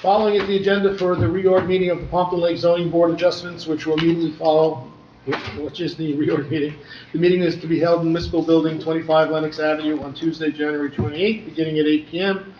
Following is the agenda for the reorg meeting of the Pompton Lake Zoning Board Adjustments, which will immediately follow, which is the reorg meeting. The meeting is to be held in Municipal Building 25 Lenox Avenue on Tuesday, January 28th, beginning at 8 p.m.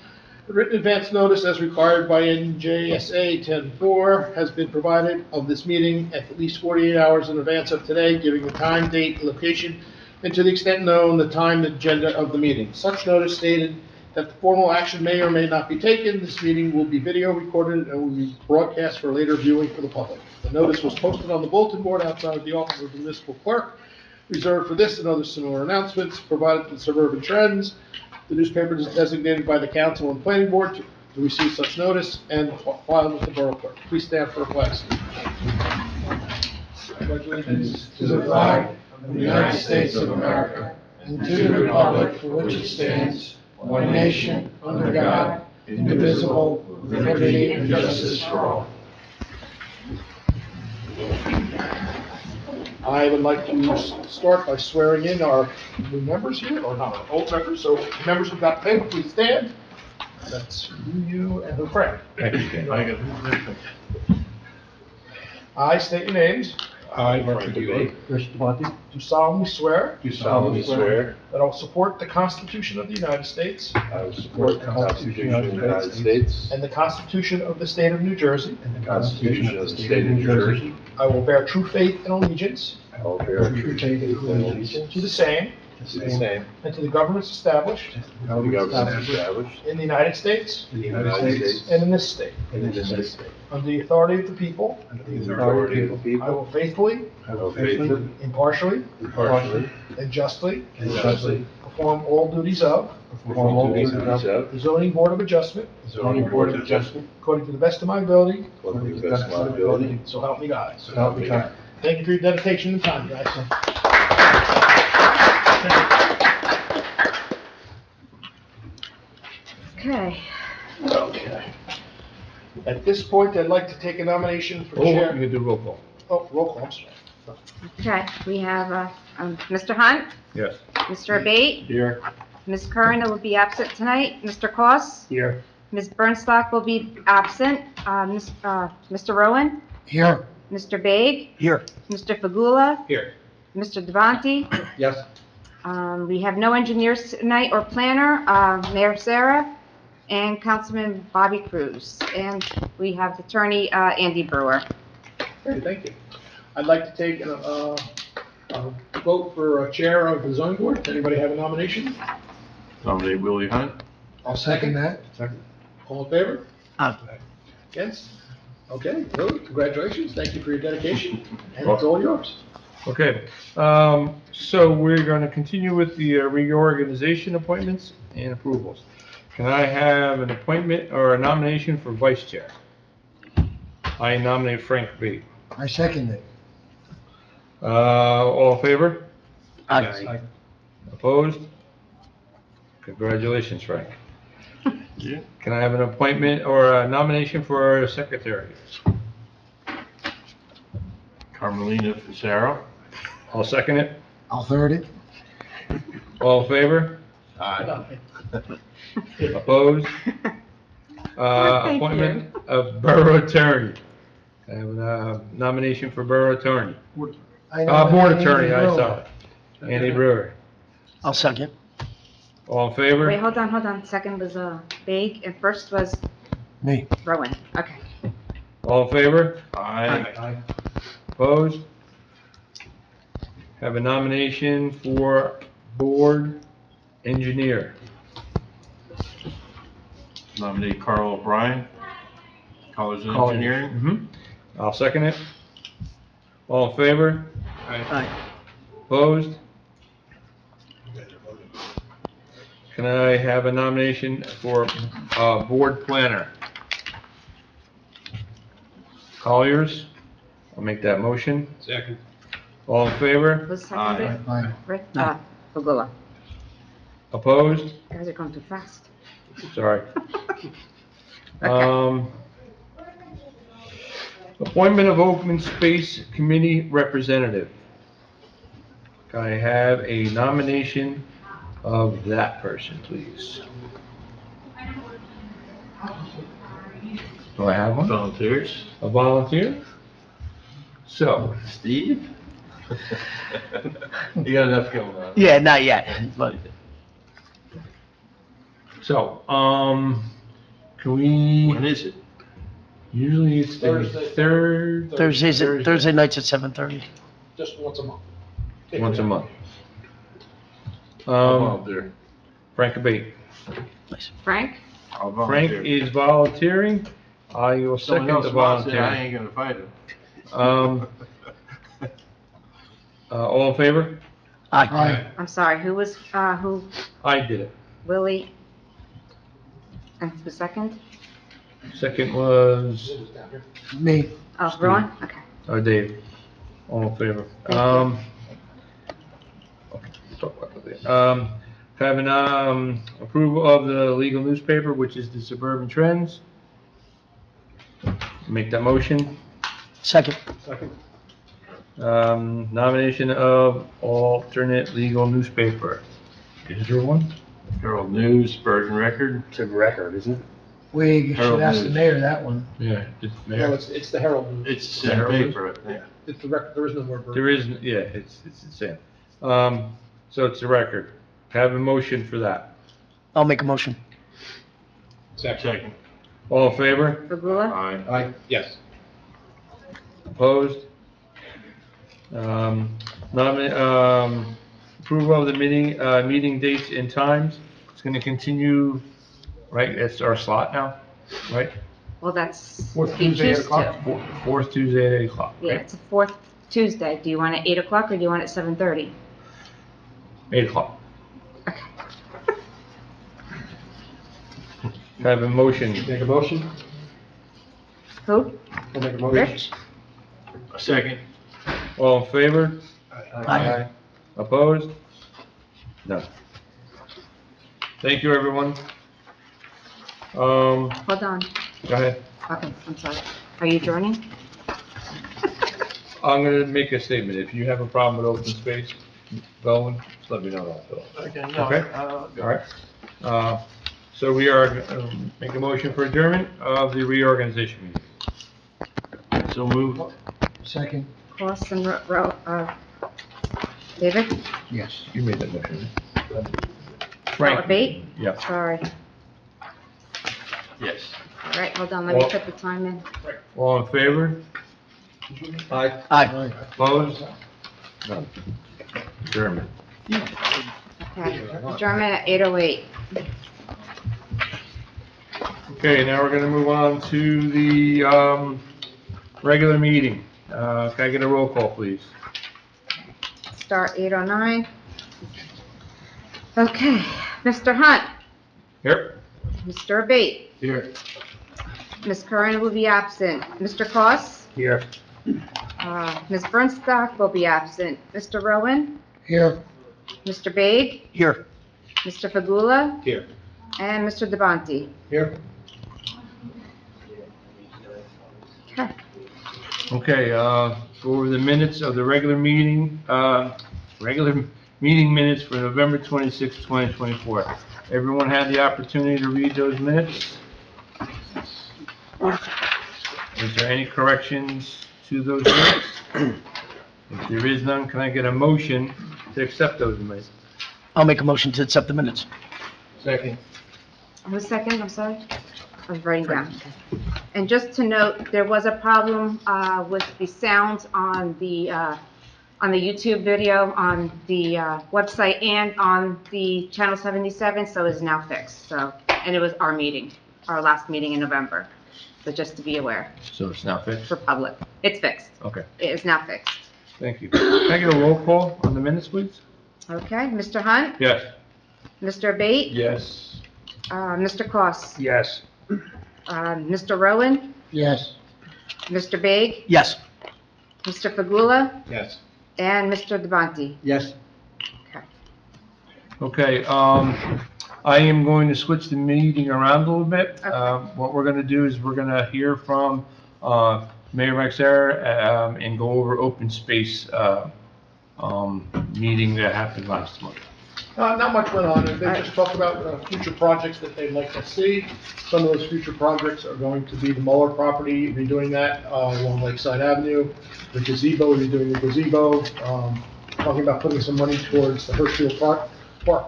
The written advance notice, as required by NJSA 10-4, has been provided of this meeting at least 48 hours in advance of today, giving the time, date, and location, and to the extent known, the time and agenda of the meeting. Such notice stated that the formal action may or may not be taken. This meeting will be video recorded and will be broadcast for later viewing for the public. The notice was posted on the bulletin board outside the office of the municipal clerk, reserved for this and other similar announcements, provided to the Suburban Trends. The newspaper is designated by the council and planning board to receive such notice and filed with the borough clerk. Please stand for the flag salute. Allegiance to the flag of the United States of America and to the republic for which it stands, one nation, under God, indivisible, with liberty and justice for all. I would like to start by swearing in our new members here, or not our old members. So members who got paper, please stand. That's you and the friend. I state your names. I, Frank B. Do solemnly swear Do solemnly swear that I will support the Constitution of the United States I will support the Constitution of the United States and the Constitution of the State of New Jersey. and the Constitution of the State of New Jersey. I will bear true faith and allegiance I will bear true faith and allegiance to the same to the same and to the governments established to the government established in the United States in the United States and in this state, and in this state. under the authority of the people. Under the authority of the I people. will faithfully, I will faithfully, impartially, impartially, and justly and justly perform all duties of perform all duties of the Zoning Board of Adjustment the Zoning Board of Adjustment according to the best of my ability, according to the best of my ability. so help me God. So help me God. Thank you for your dedication and time, guys. Okay. Okay. At this point, I'd like to take a nomination for Oh, you chair. can do roll call. Oh, roll call, I'm sorry. Okay, we have Mr. Hunt, Yes. Mr. Abate, Here. Ms. Curran will be absent tonight, Mr. Koss, Here. Ms. Bernstock will be absent, Mr. Rowan, Here. Mr. Baig, Here. Mr. Fagula, Here. Mr. Devonte. Yes. We have no engineers tonight or planner, Mayor Sarah, and Councilman Bobby Cruz. And we have Attorney Andy Brewer. Great, thank you. I'd like to take a vote for chair of the zoning board. Does anybody have a nomination? Nominate Willie Hunt. I'll Second that. All in favor? Aye. Against? Okay, Willie, congratulations. Thank you for your dedication, and it's all yours. Okay, so we're going to continue with the reorganization appointments and approvals. Can I have an appointment or a nomination for vice chair? I nominate Frank B. I second it. All in favor? Aye. Opposed? Congratulations, Frank. Yeah. Can I have an appointment or a nomination for secretary? Carmelina Fisaro. I'll second it. I'll third it. All in favor? Aye. Opposed? Thank Appointment of borough attorney. I have a nomination for borough attorney. Board attorney, I'm sorry. Andy Brewer. I'll second. All in favor? Wait, hold on. Second was Baig, and first was Me. Rowan. Okay. All in favor? Aye. Opposed? Have a nomination for board engineer. Nominate Carl O'Brien, College of Engineering. Mm-hmm. I'll second it. All in favor? Aye. Opposed? Can I have a nomination for board planner? Colliers, I'll make that motion. Second. All in favor? Was seconded? Aye. Rick, Fagula. Opposed? You guys are going too fast. Sorry. Appointment of Open Space Committee Representative. Can I have a nomination of that person, please? Do I have one? Volunteers? A volunteer? So, Steve? You got enough going on. Yeah, not yet, but so, can we, When is it? usually it's the Thursday. third. Thursday nights at 7:30. Just once a month. Once a month. I'll volunteer. Frank Abate. Frank? I'll Frank volunteer. is volunteering. I will Someone second else the wants it, I volunteer. ain't gonna fight him. All in favor? Aye. I'm sorry, who was, who, I did it. Willie? And the second? Second was, Me. Oh, Ron? Okay. Dave. All in favor? Thank you. Okay, we'll talk about that. Having, approval of the legal newspaper, which is the Suburban Trends. Make that motion. Second. Nomination of alternate legal newspaper. Is there one? Herald News, Spurgeon Record. It's a record, isn't it? We Herald should ask the News. mayor that one. Yeah, it's No, there. it's the Herald News. It's the same paper, I think. It's the record, there is no word. There is, yeah, it's the same. So it's the record. Have a motion for that. I'll make a motion. Second. All in favor? Fagula? Aye. Yes. Opposed? Approval of the meeting dates and times. It's gonna continue, right? It's our slot now, right? Well, that's. Fourth if you Tuesday, 8 choose o'clock. to. Fourth Tuesday at 8 o'clock, Yeah, right? it's the fourth Tuesday. Do you want it 8 o'clock or do you want it 7:30? 8 o'clock. Okay. Have a motion. Make a motion? Who? I'll make a motion. Rich? Second. All in favor? Aye. Opposed? No. Thank you, everyone. Hold on. Go ahead. Okay, I'm sorry. Are you joining? I'm gonna make a statement. If you have a problem with open space going, just let me know that, Phil. Okay? All right. So we are, make a motion for adjournment of the reorganization meeting. So moved. Second. Cross and David? Yes. You made that motion. Oh, Frank? Abate? Yeah. Sorry. Yes. All right, hold on, let me Well- put the time in. All in favor? Aye. Opposed? No. Adjournment. Okay, adjournment at 8:08. Okay, now we're gonna move on to the, regular meeting. Can I get a roll call, please? Start 8:09. Okay, Mr. Hunt, Here. Mr. Abate, Here. Ms. Curran will be absent, Mr. Koss, Here. Ms. Bernstock will be absent, Mr. Rowan, Here. Mr. Bade, Here. Mr. Fagula, Here. and Mr. Devontae. Here. Okay, Okay, go over the minutes of the regular meeting minutes for November 26, 2024. Everyone had the opportunity to read those minutes? Is there any corrections to those minutes? If there is none, can I get a motion to accept those minutes? I'll make a motion to accept the minutes. Second. who's second, I'm sorry? I was writing down. And just to note, there was a problem with the sound on the YouTube video, on the website, and on the Channel 77, so it's now fixed, so, and it was our meeting, our last meeting in November, so just to be aware, So it's now fixed? for public. It's fixed. Okay, It is now fixed. thank you. Can I get a roll call on the minutes, please? Okay, Mr. Hunt, Yes. Mr. Abate, Yes. Mr. Koss, Yes. Mr. Rowan, Yes. Mr. Bade, Yes. Mr. Fagula, Yes. and Mr. Devontae. Yes. Okay, I am going to switch the meeting around a little bit. Okay. What we're gonna do is we're gonna hear from, Mayor Maxera, and go over open space, meeting that happened last month. Not much went on, they Alright. just talked about future projects that they'd like to see. Some of those future projects are going to be the Muller property, redoing that along Lakeside Avenue, the gazebo, redoing the gazebo, talking about putting some money towards the Hirschfield Park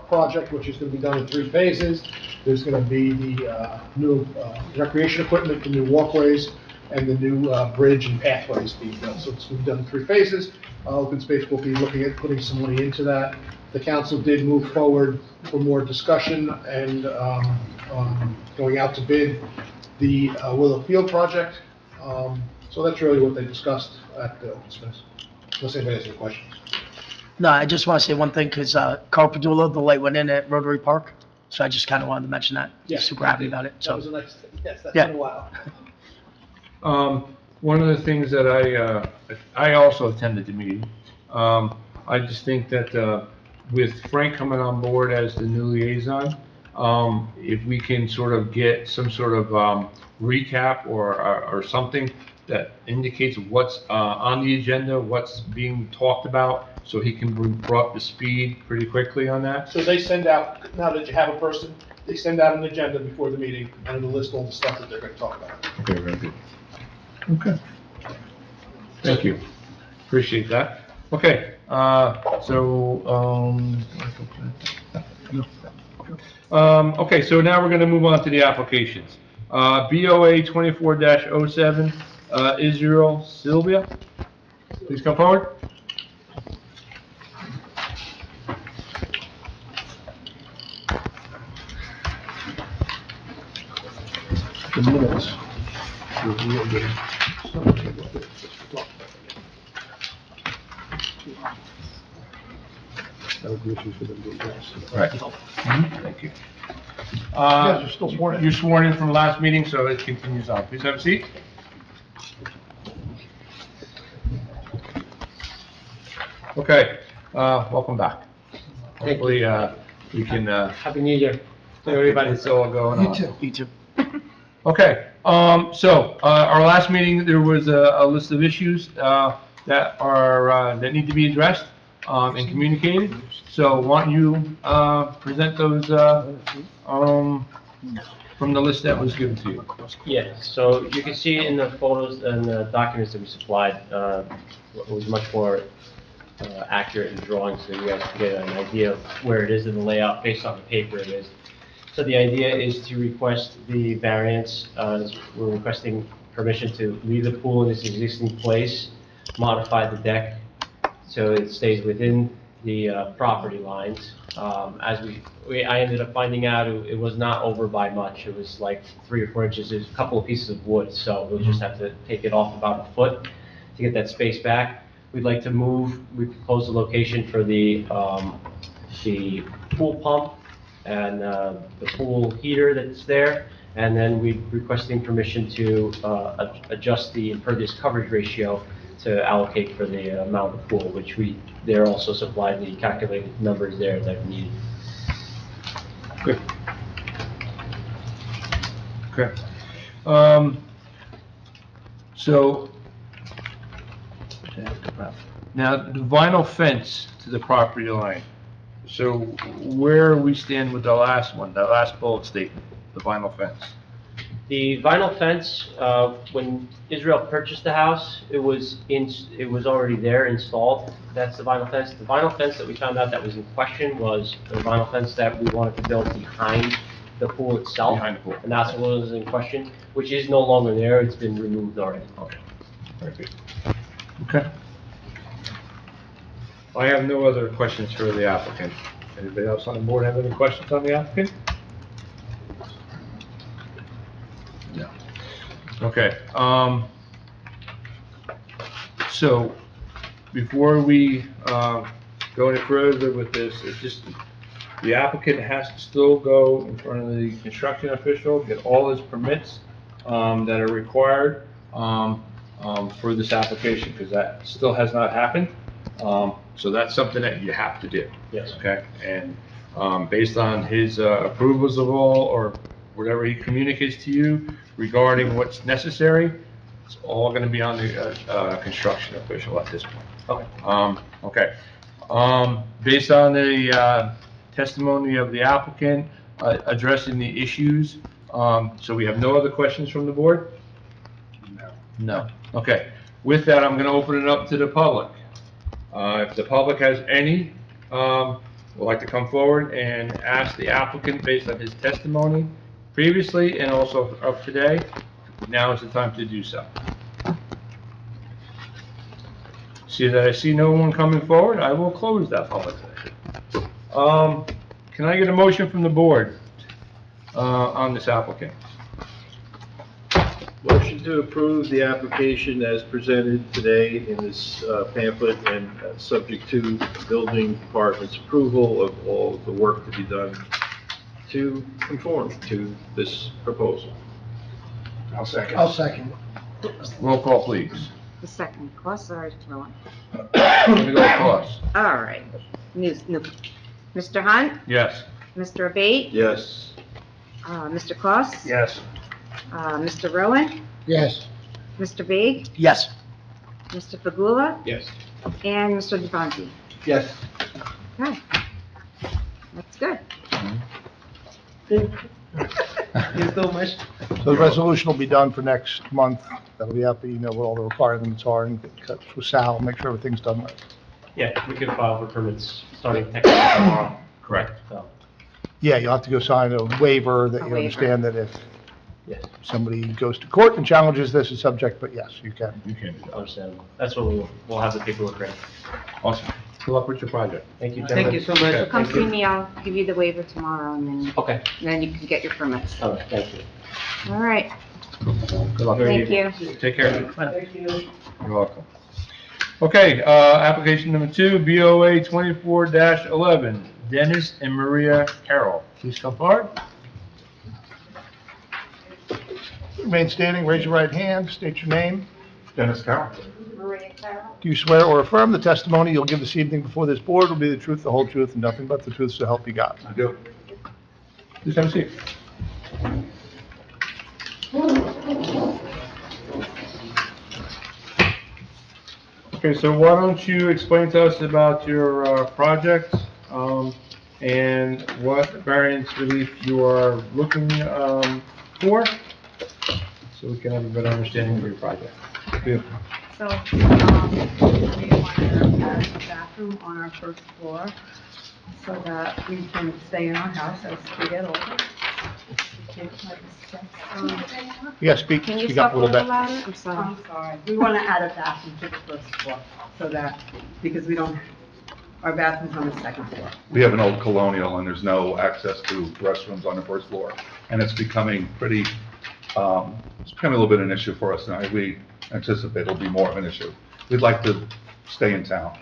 project, which is going to be done in 3 phases. There's going to be the new recreation equipment, the new walkways, and the new bridge and pathways being built. So it's going to be done in 3 phases. Open Space will be looking at putting some money into that. The council did move forward for more discussion and going out to bid the Willow Field project. So that's really what they discussed at the Open Space. Unless anybody has any questions. No, I just want to say one thing, because Carl Padula, the light went in at Rotary Park, so I just kind of wanted to mention that. Yeah. Super happy about it, That was a so. nice thing. Yes, that's Yeah. been a while. One of the things that I also attended the meeting. I just think that with Frank coming on board as the new liaison, if we can sort of get some sort of recap or something that indicates what's on the agenda, what's being talked about, so he can be brought up to speed pretty quickly on that. So they send out, now that you have a person, they send out an agenda before the meeting and it'll list all the stuff that they're going to talk about. Okay, very good. Okay. Thank you. Appreciate that. Okay, okay, so now we're gonna move on to the applications. BOA 24-07, Israel Sylvia, please come forward. The minutes. Right. Thank you. guys are still sworn in. You're sworn in from last meeting, so it continues on. Please have a seat. Okay, welcome back. Hopefully, we can, Happy New Year to everybody. it's all going on. You too. Okay, so, our last meeting, there was a list of issues, that are, that need to be addressed, and communicated. So why don't you, present those, from the list that was given to you? Yeah, so you can see in the photos and the documents that we supplied, it was much more accurate in drawing, so you guys can get an idea of where it is in the layout based on the paper it is. So the idea is to request the variance, we're requesting permission to leave the pool in its existing place, modify the deck so it stays within the property lines. I ended up finding out it was not over by much. It was like 3 or 4 inches. There's a couple of pieces of wood, so we'll just have to take it off about 1 foot to get that space back. We'd like to we propose the location for the pool pump and the pool heater that's there. And then we're requesting permission to adjust the impervious coverage ratio to allocate for the amount of pool, which they're also supplied the calculated numbers there that we need. Good. Okay. So, now the vinyl fence to the property line. So where we stand with the last one, the last bullet statement, the vinyl fence? The vinyl fence, when Israel purchased the house, it was already there installed. That's the vinyl fence. The vinyl fence that we found out that was in question was the vinyl fence that we wanted to build behind the pool itself. Behind the pool. And that's what was in question, which is no longer there. It's been removed already. Okay. Very good. Okay. I have no other questions for the applicant. Anybody else on the board have any questions on the applicant? No. Okay, so before we, go any further with this, it's just, the applicant has to still go in front of the construction official, get all his permits, that are required, for this application, because that still has not happened. So that's something that you have to do. Yes. Okay, and, based on his, approvals of all, or whatever he communicates to you regarding what's necessary, it's all gonna be on the, construction official at this point. Okay. Okay. Based on the testimony of the applicant, addressing the issues. So we have no other questions from the board? No. Okay. With that, I'm going to open it up to the public. If the public has any, would like to come forward and ask the applicant based on his testimony previously and also of today, now is the time to do so. See that I see no one coming forward, I will close that public session. Can I get a motion from the board on this applicant? Motion to approve the application as presented today in this pamphlet and subject to building department's approval of all the work to be done to conform to this proposal. I'll second. Roll call, please. The second, Cross or Rowan? Let me go across. All right. Mr. Hunt, Yes. Mr. Abate, Yes. Mr. Cross, Yes. Mr. Rowan, Yes. Mr. Big, Yes. Mr. Fagula, Yes. and Mr. Devontae. Yes. Okay. That's good. So the resolution will be done for next month. That'll be out the email what all the requirements are and get cut with Sal, make sure everything's done right. Yeah, we can file for permits starting technically tomorrow. Correct. So, Yeah, you'll have to go sign a waiver that A you waiver. understand that if yes, somebody goes to court and challenges this as subject, but yes, you can. You can do that. understand. That's what we'll have the paperwork ready. Awesome. Good luck with your project. Thank you. Thank you so much. Okay. Come see me, I'll give you the waiver tomorrow, and Okay, then you can get your permits. all right, thank you. All right, Good luck. thank you. Take care. You're welcome. Okay, application number 2, BOA 24-11, Dennis and Maria Carroll. Please come forward. Remain standing, raise your right hand, state your name. Dennis Carroll. Maria Carroll? Do you swear or affirm the testimony you'll give this evening before this board will be the truth, the whole truth, and nothing but the truth, so help you God? I do. Please have a seat. Okay, so why don't you explain to us about your project and what variance relief you are looking for, so we can have a better understanding of your project. Beautiful. So, we want to add a bathroom on our first floor so that we can stay in our house as we get older. Yeah, speak Can you up talk a little bit. louder? I'm sorry. I'm sorry. We want to add a bathroom to the first floor so that, because we don't, our bathroom's on the second floor. We have an old colonial and there's no access to restrooms on the first floor. And it's becoming pretty, it's becoming a little bit an issue for us now. We anticipate it'll be more of an issue. We'd like to stay in town.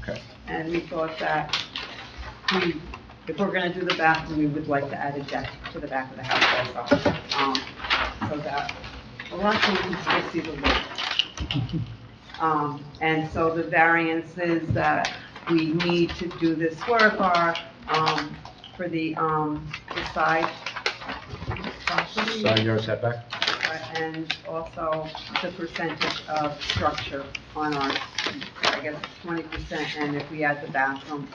Okay. And we thought that if we're going to do the bathroom, we would like to add a deck to the back of the house also. So that a lot of people can still see the wood. And so the variances that we need to do this work are, for the side property. Side yard setback? And also the percentage of structure on our, I guess it's 20%, and if we add the bathroom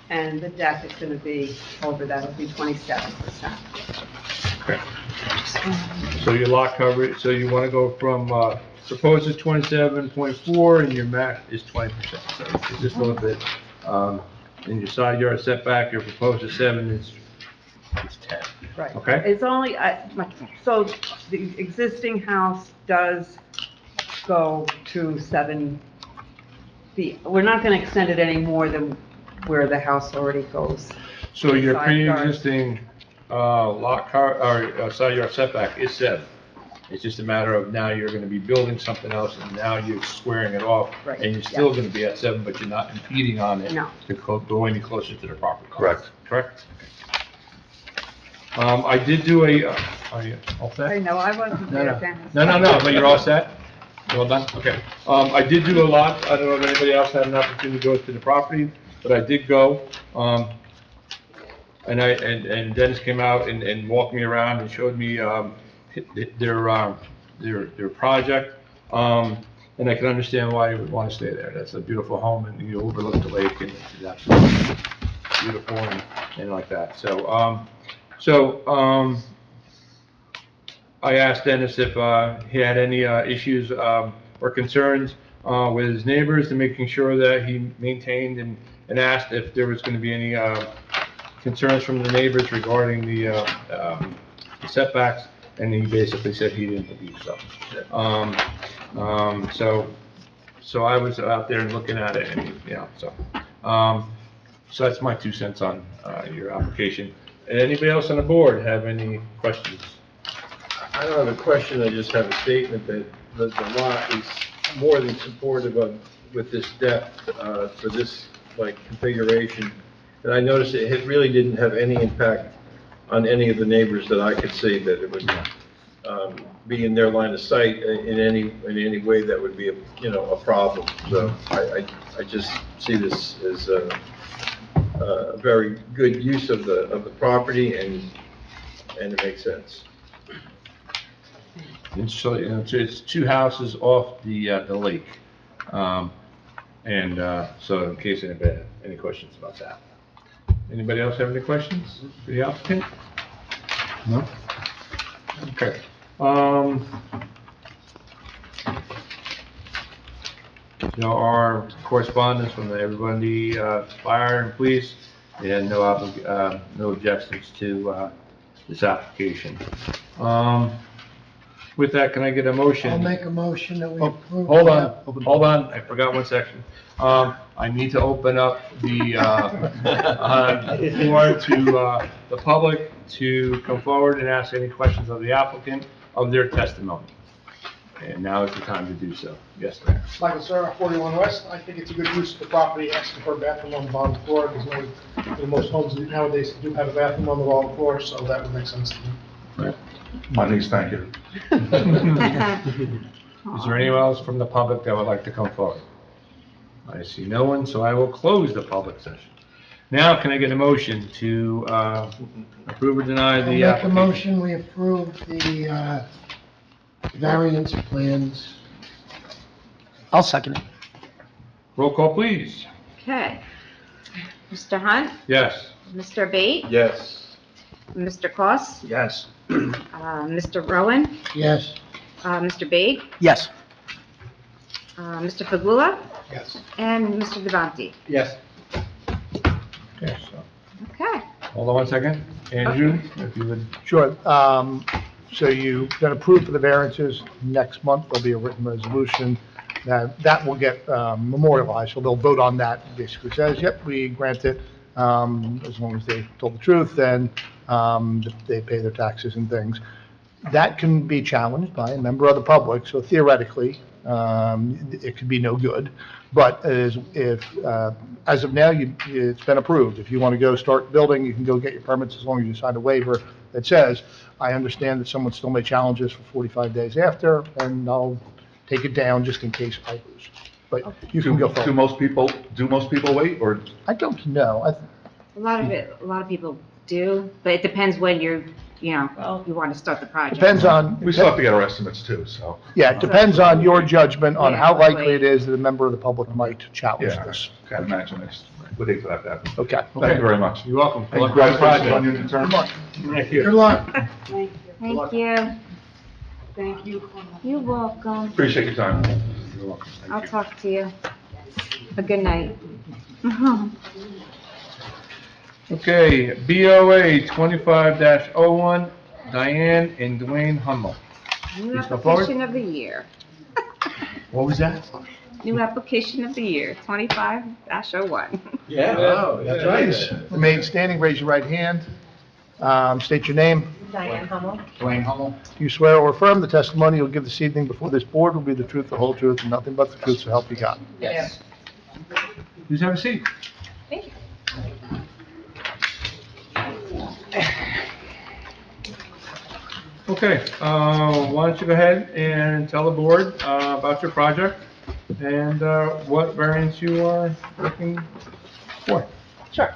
and the deck, it's gonna be over that, it'll be 27%. Okay. So your lot coverage, so you want to go from, proposed is 27.4 and your max is 20%. So it's just a little bit, in your side yard setback, your proposed is 7, it's 10. Right. Okay? It's only, so the existing house does go to 7 feet. We're not gonna extend it any more than where the house already goes. So your Side yard. pre-existing, side yard setback is 7. It's just a matter of now you're gonna be building something else and now you're squaring it off. Right, And you're still yes. gonna be at 7, but you're not impeding on it. No. To go any closer to the property. Correct. Correct? I did do are you all set? I know, I wasn't No, there, no, Dennis. no, but you're all set? You all done? Okay. I did do a lot, I don't know if anybody else had an opportunity to go to the property, but I did go. And Dennis came out and walked me around and showed me, their project. And I can understand why you would want to stay there. That's a beautiful home and you overlook the lake and it's absolutely beautiful and like that. I asked Dennis if he had any issues or concerns with his neighbors, to making sure that he maintained, and asked if there was going to be any concerns from the neighbors regarding the setbacks, and he basically said he didn't believe so. So I was out there and looking at it, and, so that's my 2 cents on your application. Anybody else on the board have any questions? I don't have a question, I just have a statement that the lot is more than supportive of, with this depth, for this, configuration. And I noticed it really didn't have any impact on any of the neighbors that I could see, that it would, be in their line of sight in any way that would be a problem. So I just see this as a very good use of the property, and it makes sense. And so, it's 2 houses off the lake. So in case anybody had any questions about that. Anybody else have any questions for the applicant? No? Okay. There are correspondence from everybody, fire and police. They had no objections to this application. With that, can I get a motion? I'll make a motion that we approve. Hold on, I forgot one section. I need to open up the floor to the public to come forward and ask any questions of the applicant of their testimony. And now is the time to do so. Yes, sir. Michael Sir, 41 West. I think it's a good use of the property, asking for a bathroom on the bottom floor. There's no, most homes nowadays do have a bathroom on the bottom floor, so that would make sense to me. My niece, thank you. Is there anyone else from the public that would like to come forward? I see no one, so I will close the public session. Now, can I get a motion to approve or deny I'll the make a application? motion, we approve the variance plans. I'll second it. Roll call, please. Okay. Mr. Hunt, Yes. Mr. Bate, Yes. Mr. Koss, Yes. Mr. Rowan, Yes. Mr. Bate, Yes. Mr. Fagula, Yes. and Mr. Devontae. Yes. Okay, so, Okay. hold on one second. Andrew, if you would. Sure. So you got approved for the variances. Next month, there'll be a written resolution. That will get memorialized, so they'll vote on that. Basically says, yep, we grant it. As long as they told the truth, then they pay their taxes and things. That can be challenged by a member of the public, so theoretically, it could be no good. But as of now, it's been approved. If you want to go start building, you can go get your permits as long as you sign a waiver that says, I understand that someone still may challenge this for 45 days after, and I'll take it down just in case I lose. But you can go Do forward. most people wait, or? I don't know. A lot of people do, but it depends when you want to start the project. Depends on. We still have to get our estimates too, so. Yeah, it depends on your judgment on Yeah, how likely right. it is that a member of the public might challenge Yeah, this. can't imagine it's, would hate for that to happen. Okay. Thank you very much. You're welcome. And congratulations on your new term. Thank you. Good luck. Thank you. Thank you. Thank you. You're welcome. Appreciate your time. You're welcome. Thank I'll you. talk to you. A good night. Okay, BOA 25-01, Diane and Dwayne Hummel. New Please come forward. application of the year. What was that? New application of the year, 25-01. Yeah. Oh, that's right. Remain standing, raise your right hand. State your name. Diane Hummel. Dwayne Hummel. Do you swear or affirm the testimony you'll give this evening before this board will be the truth, the whole truth, and nothing but the truth, so help you God? Yes. Please have a seat. Thank you. Okay, why don't you go ahead and tell the board about your project and what variance you are looking for. Sure.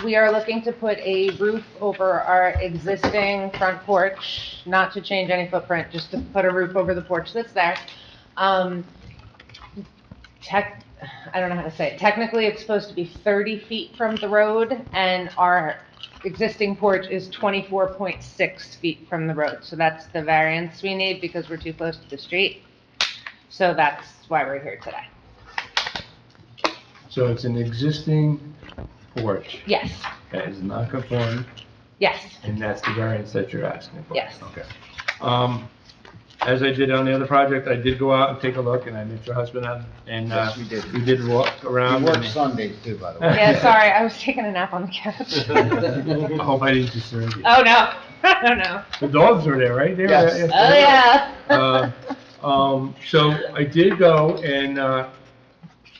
We are looking to put a roof over our existing front porch, not to change any footprint, just to put a roof over the porch that's there. I don't know how to say it. Technically, it's supposed to be 30 feet from the road, and our existing porch is 24.6 feet from the road. So that's the variance we need because we're too close to the street. So that's why we're here today. So it's an existing porch Yes, that is not conformed, yes, and that's the variance that you're asking for? Yes. Okay. As I did on the other project, I did go out and take a look, and I met your husband out, and Yes, we did. we did walk around. We work and- Sundays too, by the way. yeah, sorry, I was taking a nap on the couch. I hope I didn't disturb you. Oh, no, oh, no. The dogs were there, right? They were Yes. there Oh, yeah. So I did go, and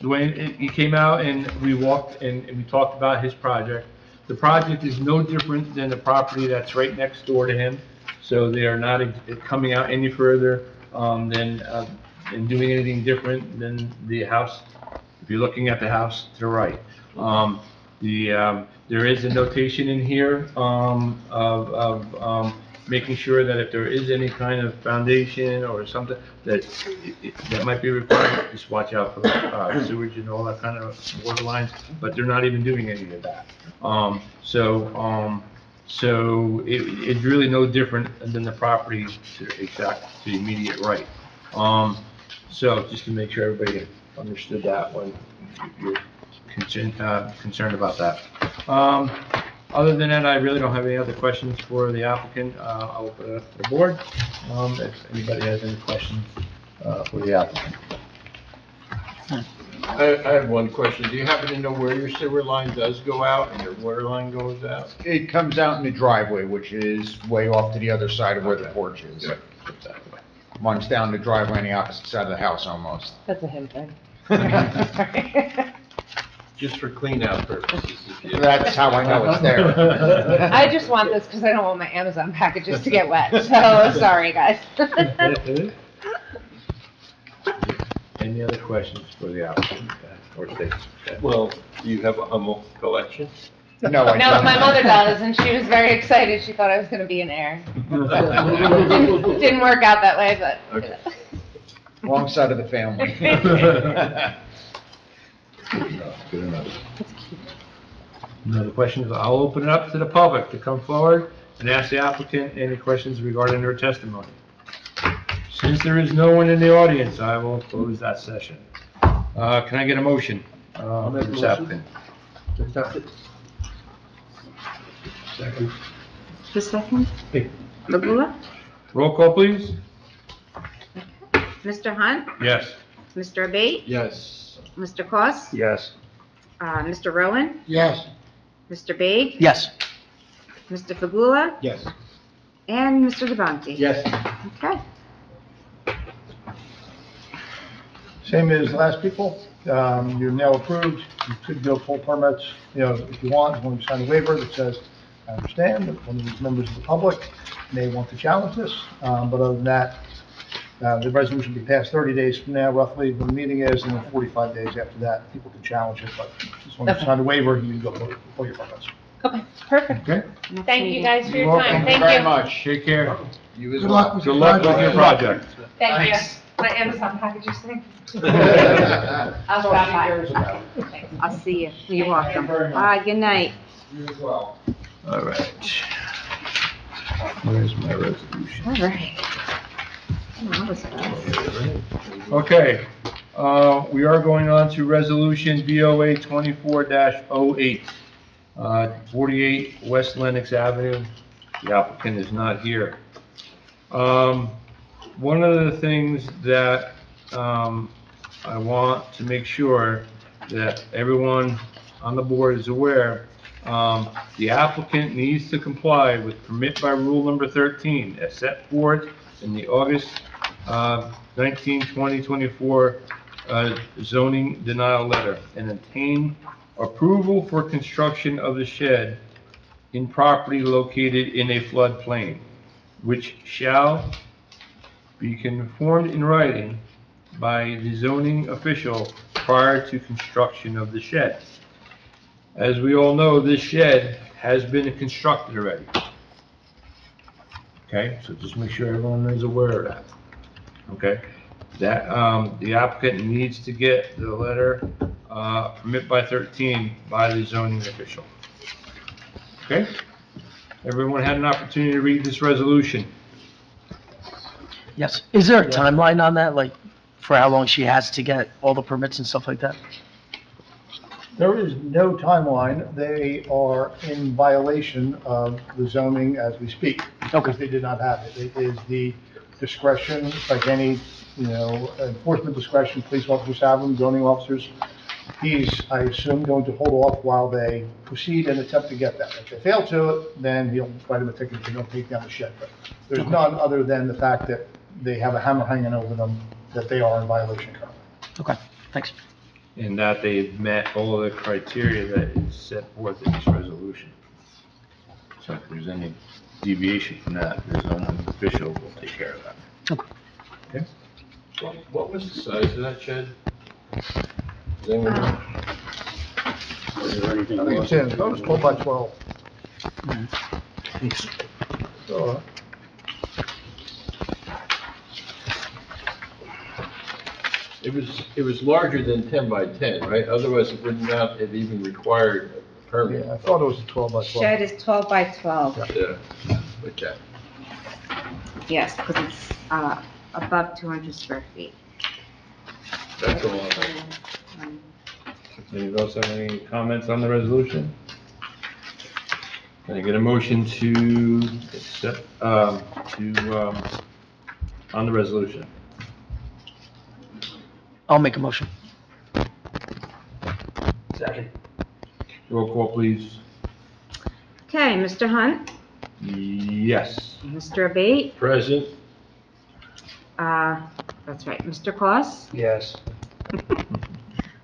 Dwayne, he came out and we walked and we talked about his project. The project is no different than the property that's right next door to him. So they are not coming out any further than doing anything different than the house. If you're looking at the house to the right. There is a notation in here of making sure that if there is any kind of foundation or something that might be required, just watch out for sewage and all that kind of water lines, but they're not even doing any of that. So it's really no different than the property to the immediate right. So just to make sure everybody understood that when you're concerned about that. Other than that, I really don't have any other questions for the applicant. I'll open it up to the board, if anybody has any questions for the applicant. I have one question. Do you happen to know where your sewer line does go out and your water line goes out? It comes out in the driveway, which is way off to the other side of where the porch is. Runs down the driveway on the opposite side of the house almost. That's a him thing. Just for clean out purposes. That's how I know it's there. I just want this because I don't want my Amazon packages to get wet, so sorry, guys. Any other questions for the applicant or statements? Well, do you have a Hummel collection? No, I No, don't. my mother does, and she was very excited. She thought I was going to be an heir. Didn't work out that way, but. Okay. Wrong side of the family. Good enough. No other questions? I'll open it up to the public to come forward and ask the applicant any questions regarding their testimony. Since there is no one in the audience, I will close that session. Can I get a motion? make a This motion. applicant. Second. The second? Hey. Fagula? Roll call, please. Mr. Hunt? Yes. Mr. Abate? Yes. Mr. Koss, Yes. Mr. Rowan? Yes. Mr. Baig? Yes. Mr. Fagula? Yes. And Mr. Devontae? Yes. Okay. Same as last people, you're now approved, you could go full permits, if you want, when you sign a waiver that says, I understand that one of these members of the public may want to challenge this, but other than that, the resolution will be passed 30 days from now roughly when the meeting is, and then 45 days after that, people can challenge it, but as long as you sign a waiver, you can go pull your permits. Okay, perfect. Okay. Thank you guys for your You're time. welcome. Thank Very you. much. Take care. You as Good well. luck with Good luck with your project. Thank you. Thanks. My Amazon packages thing. That's I'll all stop she by. cares about. Thanks. I'll see you. You're welcome. very much. Bye, good night. You as well. All right. Where's my resolution? All right. Oh, that was fast. Okay, we are going on to resolution BOA 24-08, 48 West Lenox Avenue. The applicant is not here. One of the things that I want to make sure that everyone on the board is aware, the applicant needs to comply with permit by rule number 13 as set forth in the August 19, 2024 zoning denial letter and obtain approval for construction of the shed in property located in a floodplain, which shall be confirmed in writing by the zoning official prior to construction of the shed. As we all know, this shed has been constructed already. Okay, so just make sure everyone is aware of that. Okay, that, the applicant needs to get the letter, permit by 13 by the zoning official. Okay? Everyone had an opportunity to read this resolution. Yes. Is there a timeline on that, like, for how long she has to get all the permits and stuff like that? There is no timeline. They are in violation of the zoning as we speak. Because they did not have it. It is the discretion, like any, enforcement discretion, police officers have them, zoning officers. He's, I assume, going to hold off while they proceed and attempt to get that. If they fail to, then he'll write them a ticket and he'll take down the shed. But there's none other than the fact that they have a hammer hanging over them, that they are in violation currently. Okay, thanks. And that they've met all of the criteria that is set forth in this resolution. So if there's any deviation from that, the zoning official will take care of that. Okay? What was the size of that shed? Does anyone know? Was there anything? I think it's in, that was 12 by 12. So, It was larger than 10 by 10, right? Otherwise, it would not have even required a permit. yeah, I thought it was a 12 by 12. Shed is 12 by 12. Yeah, okay. Yes, because it's above 200 square feet. That's all. Anybody else have any comments on the resolution? Can I get a motion to accept, on the resolution? I'll make a motion. Second. Roll call, please. Okay, Mr. Hunt, Yes. Mr. Abate, Present? that's right, Mr. Claus, Yes.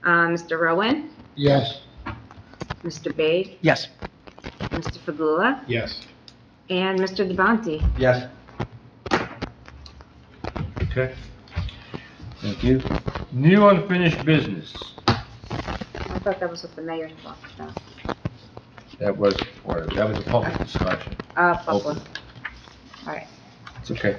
Mr. Rowan, Yes. Mr. Bate, Yes. Mr. Fagula, Yes. and Mr. Devontae. Yes. Okay. Thank you. New unfinished business. I thought that was what the mayor talked about. That was a public discussion. Public. All right. It's okay.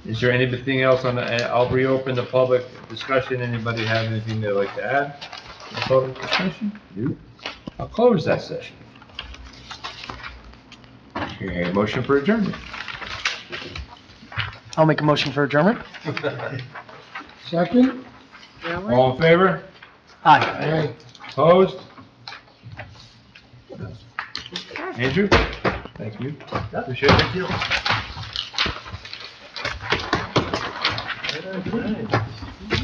Is there anything else on the, I'll reopen the public discussion. Anybody have anything they'd like to add to the public discussion? You? I'll close that session. Okay, motion for adjournment. I'll make a motion for adjournment. Second? Rowan? All in favor? Aye. Opposed? Okay. Andrew? Thank you. Appreciate it. Okay.